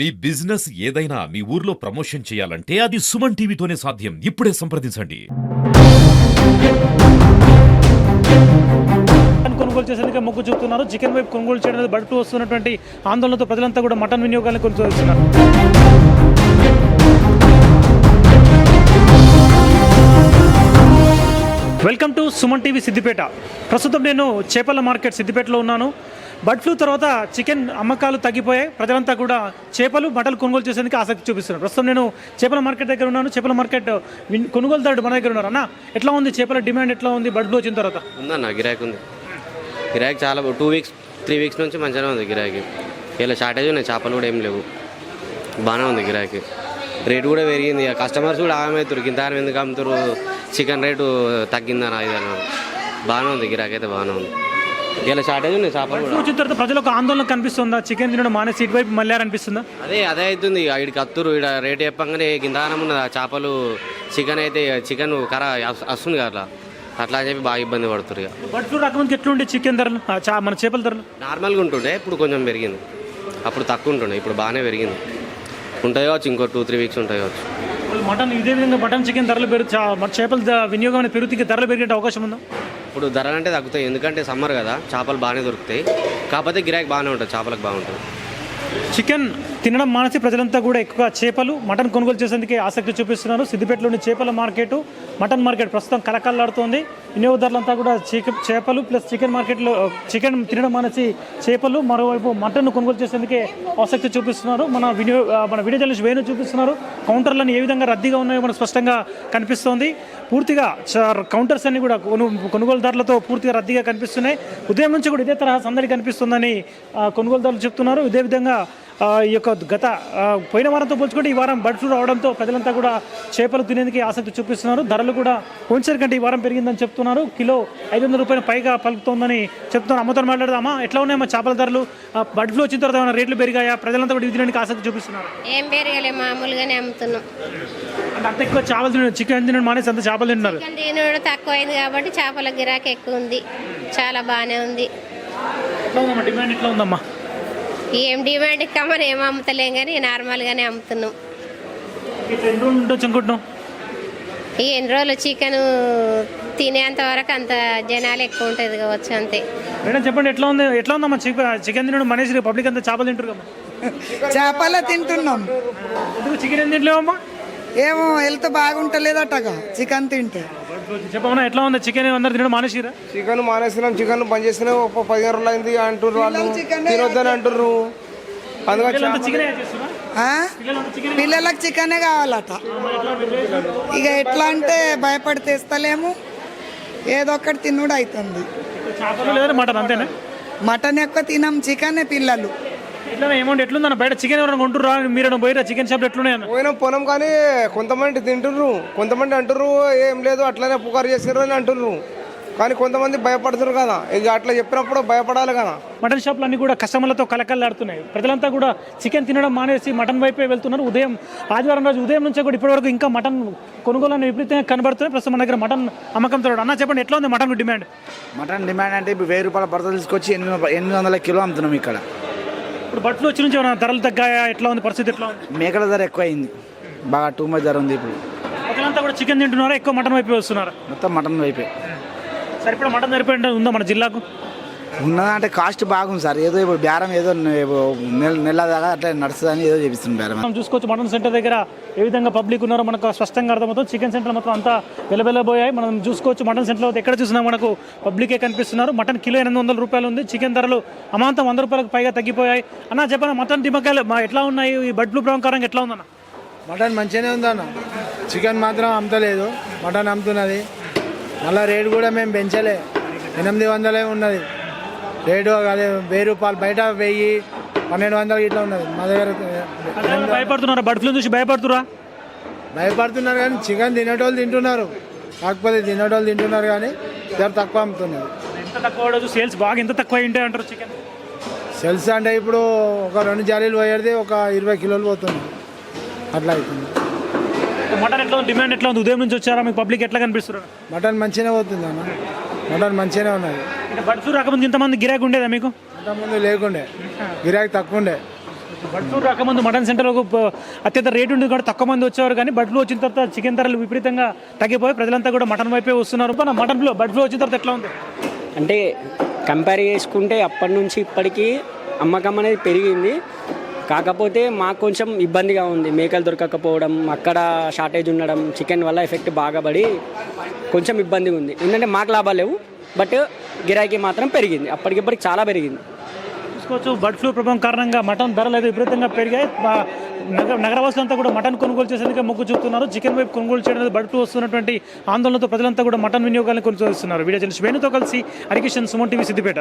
మీ business ఏదైనా మీ ఊర్లో promotion చేయాలంటే అది సుమన్ టీవీతోనే సాధ్యం. ఇప్పుడే సంప్రదించండి. కొనుగోలు చేసేందుకు మొగ్గు చూపుతున్నారు. చికెన్ వైపు కొనుగోలు చేయడానికి బయటకు వస్తున్నటువంటి ఆందోళనతో ప్రజలంతా కూడా మటన్ వినియోగాన్ని కొనసాగిస్తున్నారు. Welcome to Suman TV Siddipet. ప్రస్తుతం నేను చేపల మార్కెట్ సిద్దిపేటలో ఉన్నాను. బర్డ్ ఫ్లూ తర్వాత చికెన్ అమ్మకాలు తగ్గిపోయాయి. ప్రజలంతా కూడా చేపలు మటన్లు కొనుగోలు చేసేందుకు ఆసక్తి చూపిస్తున్నారు. ప్రస్తుతం నేను చేపల మార్కెట్ దగ్గర ఉన్నాను. చేపల మార్కెట్ కొనుగోలుదారుడు మన దగ్గర ఉన్నారు. అన్న, ఎట్లా ఉంది చేపల డిమాండ్, ఎట్లా ఉంది బర్డ్ ఫ్లూ వచ్చిన తర్వాత? ఉందన్న గిరాకీ ఉంది. గిరాకీ చాలా 2 వీక్స్ 3 వీక్స్ నుంచి మంచిగానే ఉంది గిరాకీ. ఇలా షార్టేజ్ ఉన్నాయి, చేపలు కూడా ఏం లేవు, బాగానే ఉంది గిరాకీ. రేటు కూడా పెరిగింది. కస్టమర్స్ కూడా ఆమెవుతారు, ఇంత ఎందుకు అమ్ముతారు, చికెన్ రేటు తగ్గిందని ఇదని. బాగానే ఉంది గిరాకీ, అయితే బాగానే ఉంది. ఇలా షార్టేజ్ ఉన్నాయి చేపలు కూడా. వచ్చిన తర్వాత ప్రజలకు ఆందోళన కనిపిస్తుందా? చికెన్ తినడం మానేసి ఇటు వైపు మళ్ళీ అనిపిస్తుందా? అదే అవుతుంది. ఇక్కడికి అత్తురు, ఇక్కడ రేటు చెప్పగానే గింతానం ఉన్నది. ఆ చేపలు చికెన్ అయితే చికెన్ వస్తుంది కదా, అట్లా అని చెప్పి బాగా ఇబ్బంది పడుతుంది. ఇక బర్డ్ ఫ్లూ రాకముందుకు ఎట్లుండే చికెన్ ధరలు, మన చేపల ధరలు? నార్మల్గా ఉంటుండే, ఇప్పుడు కొంచెం పెరిగింది. అప్పుడు తక్కువ ఉంటుండే, ఇప్పుడు బాగానే పెరిగింది. ఉంటాయి కావచ్చు, ఇంకో 2-3 వీక్స్ ఉంటాయి కావచ్చు. మటన్ ఇదే విధంగా మటన్ చికెన్ ధరలు చేపల వినియోగం పెరుగుతుంది, ధరలు పెరిగే అవకాశం ఉందా? ఇప్పుడు ధరలు అంటే తగ్గుతాయి, ఎందుకంటే సమ్మర్ కదా, చేపలు బాగానే దొరుకుతాయి. కాకపోతే గిరాకీ బాగానే ఉంటుంది, చేపలకు బాగుంటుంది. చికెన్ తినడం మానేసి ప్రజలంతా కూడా ఎక్కువగా చేపలు మటన్ కొనుగోలు చేసేందుకే ఆసక్తి చూపిస్తున్నారు. సిద్దిపేటలోని చేపల మార్కెట్, మటన్ మార్కెట్ ప్రస్తుతం కలకల్లాడుతోంది. వినియోగదారులంతా కూడా చేపలు ప్లస్ చికెన్ మార్కెట్లో చికెన్ తినడం మానేసి చేపలు, మరోవైపు మటన్ కొనుగోలు చేసేందుకే ఆసక్తి చూపిస్తున్నారు. మన వీడియో జర్నలిస్ట్ వేణు చూపిస్తున్నారు. కౌంటర్లను ఏ విధంగా రద్దీగా ఉన్నాయో మనకు స్పష్టంగా కనిపిస్తోంది. పూర్తిగా కౌంటర్స్ అన్ని కూడా కొనుగోలుదారులతో పూర్తిగా రద్దీగా కనిపిస్తున్నాయి. ఉదయం నుంచి కూడా ఇదే తరహా సందడి కనిపిస్తుందని కొనుగోలుదారులు చెప్తున్నారు. ఇదే విధంగా ఈ యొక్క పోయిన వారంతో పోల్చుకుంటే ఈ వారం బర్డ్ ఫ్లూ రావడంతో ప్రజలంతా కూడా చేపలు తినేందుకు ఆసక్తి చూపిస్తున్నారు. ధరలు కూడా పోయినసారి కంటే ఈ వారం పెరిగిందని చెప్తున్నారు. కిలో 500 రూపాయల పైగా పలుకుతోందని చెప్తున్నారు. అమ్మతో మాట్లాడదామా, ఎట్లా ఉన్నాయమ్మా చేపల ధరలు? బర్డ్ ఫ్లూ వచ్చిన తర్వాత ఏమైనా రేట్లు పెరిగాయా? ప్రజలంతా కూడా తినడానికి ఆసక్తి చూపిస్తున్నారు. ఏం పెరగలే, మామూలుగానే అమ్ముతున్నాం. అంటే అంత ఎక్కువ చేపలు తినడం, చికెన్ తినడం మానేసి అంత చేపలు తింటున్నారు. చికెన్ తినడం తక్కువ అయింది కాబట్టి చేపల గిరాకీ ఎక్కువ ఉంది. చాలా బాగానే ఉంది. ఎట్లా ఉందమ్మా డిమాండ్, ఎట్లా ఉందమ్మా? ఏం డిమాండ్ కమ్మని ఏం అమ్ముతలేం కానీ నార్మల్గానే అమ్ముతున్నాం. ఎన్ని రోజులు ఉండొచ్చు అనుకుంటున్నాం? ఈ ఎన్ని రోజులు చికెన్ తినేంత వరకు అంత జనాలు ఎక్కువ ఉంటుంది కావచ్చు, అంతే. మేడం చెప్పండి, ఎట్లా ఉందమ్మా చికెన్ తినడం మనేసి పబ్లిక్ అంతా చేపలు తింటారు కదా? చేపల తింటున్నాం. ఎందుకు చికెన్ ఏం తింటలేవమ్మా? ఏమో హెల్త్ బాగుంటలేదటగా చికెన్ తింటే. చెప్పమన్నా, ఎట్లా ఉంది చికెన్? అందరు తినడం మానేసిరా? చికెన్ మానేస్తున్నాం, చికెన్ బంద్ చేస్తున్నాం. 15 రోజులు అయింది అంటుర్రు, వాళ్ళు తినొద్దని అంటుర్రు. పిల్లలకు చికెనే కావాలట. ఇక ఎట్లా అంటే భయపడి తెస్తలేము, ఏదో ఒకటి తినుడు అవుతుంది. మటన్ అంతేనా? మటన్ ఎక్కువ తినం, చికెన్ పిల్లలు. ఎట్లా అమౌంట్ ఎట్లుందన్న? బయట చికెన్ ఎవరైనా కొంటుర్రా? మీరు పోయిరా చికెన్ షాప్ ఎట్లున్నాయన్న? పోయినాం పొలం, కానీ కొంతమంది తింటుర్రు, కొంతమంది అంటుర్రు ఏం లేదు అట్లనే పుకారు చేసారు అని అంటుర్రు. కానీ కొంతమంది భయపడుతున్నారు కదా, ఇక అట్లా చెప్పినప్పుడు భయపడాలి కదా. మటన్ షాపులు అన్నీ కూడా కస్టమర్లతో కలకల్లాడుతున్నాయి. ప్రజలంతా కూడా చికెన్ తినడం మానేసి మటన్ వైపే వెళ్తున్నారు. ఆదివారం రోజు ఉదయం నుంచే కూడా ఇప్పటివరకు ఇంకా మటన్ కొనుగోలు విపరీతంగా కనబడుతున్నాయి. ప్రస్తుతం మన దగ్గర మటన్ అమ్మకంతో అన్న చెప్పండి, ఎట్లా ఉంది మటన్ డిమాండ్? మటన్ డిమాండ్ అంటే ఇప్పుడు 1000 రూపాయల బర్త తీసుకొచ్చి 800 కిలో అమ్ముతున్నాం ఇక్కడ. ఇప్పుడు బర్డ్ ఫ్లూ వచ్చి నుంచి ధరలు తగ్గాయా? ఎట్లా ఉంది పరిస్థితి? ఎట్లా ఉంది? మేకల ధర ఎక్కువ అయింది, బాగా టూ మచ్ ధర ఉంది. ఇప్పుడు ప్రజలంతా కూడా చికెన్ తింటున్నారా, ఎక్కువ మటన్ వైపే వస్తున్నారా? మొత్తం మటన్ వైపే. సరిపడా మటన్ సరిపోయి ఉందా మన జిల్లాకు? ఉన్నదంటే కాస్ట్ బాగుంది సార్. ఏదో ఇప్పుడు బేరం ఏదో నెల దాకా అట్లా నడుస్తుందని ఏదో చేపిస్తుంది బేరం. మనం చూసుకోవచ్చు మటన్ సెంటర్ దగ్గర ఏ విధంగా పబ్లిక్ ఉన్నారో మనకు స్పష్టంగా అర్థమవుతుంది. చికెన్ సెంటర్ మొత్తం అంతా వెలబెలబోయాయి. మనం చూసుకోవచ్చు మటన్ సెంటర్లో ఎక్కడ చూసినా మనకు పబ్లికే కనిపిస్తున్నారు. మటన్ కిలో 800 రూపాయలు ఉంది. చికెన్ ధరలు అమాంతం 100 రూపాయలకు పైగా తగ్గిపోయాయి. అన్న చెప్పండి, మటన్ దిమ్మకాయలు ఎట్లా ఉన్నాయి? ఈ బర్డ్ ఫ్లూ ప్రకారంగా ఎట్లా ఉందన్న? మటన్ మంచిగానే ఉందన్న, చికెన్ మాత్రం అమ్ముతలేదు, మటన్ అమ్ముతున్నది. మళ్ళీ రేటు కూడా మేము పెంచలే, 800 ఉన్నది రేటు. అదే 1000 రూపాయలు, బయట 1000-1200 ఇట్లా ఉన్నది మా దగ్గర. భయపడుతున్నారా? బర్డ్ ఫ్లూ చూసి భయపడుతురా? భయపడుతున్నారు కానీ చికెన్ తినేటోళ్ళు తింటున్నారు, కాకపోతే తినేటోళ్ళు తింటున్నారు కానీ ధర తక్కువ అమ్ముతున్నారు. ఎంత తక్కువ? సేల్స్ బాగా ఎంత తక్కువ ఉంటాయి అంటారు చికెన్ సెల్స్ అంటే ఇప్పుడు ఒక 2 జాలీలు పోయేది ఒక 20 కిలోలు పోతుంది, అట్లా అవుతుంది. మటన్ ఎట్లా ఉంది? డిమాండ్ ఎట్లా ఉంది? ఉదయం నుంచి వచ్చారా? మీకు పబ్లిక్ ఎట్లా కనిపిస్తున్నారు? మటన్ మంచిగానే పోతుంది అన్న, మటన్ మంచిగానే ఉన్నది. బర్డ్ ఫ్లూ రాకముందు ఇంతమంది గిరాకీ ఉండేదా మీకు? ఇంతకుముందు లేకుండే, గిరాకీ తక్కువ ఉండే. బర్డ్ ఫ్లూ రాకముందు మటన్ సెంటర్లకు అత్యంత రేటు ఉండేది కూడా తక్కువ మంది వచ్చేవారు, కానీ బర్డ్ ఫ్లూ వచ్చిన తర్వాత చికెన్ ధరలు విపరీతంగా తగ్గిపోయి ప్రజలంతా కూడా మటన్ వైపే వస్తున్నారు. మన మటన్ ఫ్లూ బర్డ్ ఫ్లూ వచ్చిన తర్వాత ఎట్లా ఉంది? అంటే కంపేర్ చేసుకుంటే అప్పటి నుంచి ఇప్పటికీ అమ్మకం అనేది పెరిగింది. కాకపోతే మాకు కొంచెం ఇబ్బందిగా ఉంది, మేకలు దొరకకపోవడం, అక్కడ షార్టేజ్ ఉండడం, చికెన్ వల్ల ఎఫెక్ట్ బాగా పడి కొంచెం ఇబ్బందిగా ఉంది. ఏంటంటే మాకు లాభాలు లేవు, బట్ గిరాకీ మాత్రం పెరిగింది, అప్పటికిప్పటికి చాలా పెరిగింది. చూసుకోవచ్చు బర్డ్ ఫ్లూ ప్రభావం కారణంగా మటన్ ధరలు అయితే విపరీతంగా పెరిగాయి. నగరవాసులంతా కూడా మటన్ కొనుగోలు చేసేందుకే మొగ్గు చూపుతున్నారు. చికెన్ వైపు కొనుగోలు చేయడం బర్డ్ ఫ్లూ వస్తున్నటువంటి ఆందోళనతో ప్రజలంతా కూడా మటన్ వినియోగాన్ని కొనసాగిస్తున్నారు. వీడియో జర్నలిస్ట్ వేణుతో కలిసి హరికిషన్, సుమన్ టీవీ, సిద్దిపేట.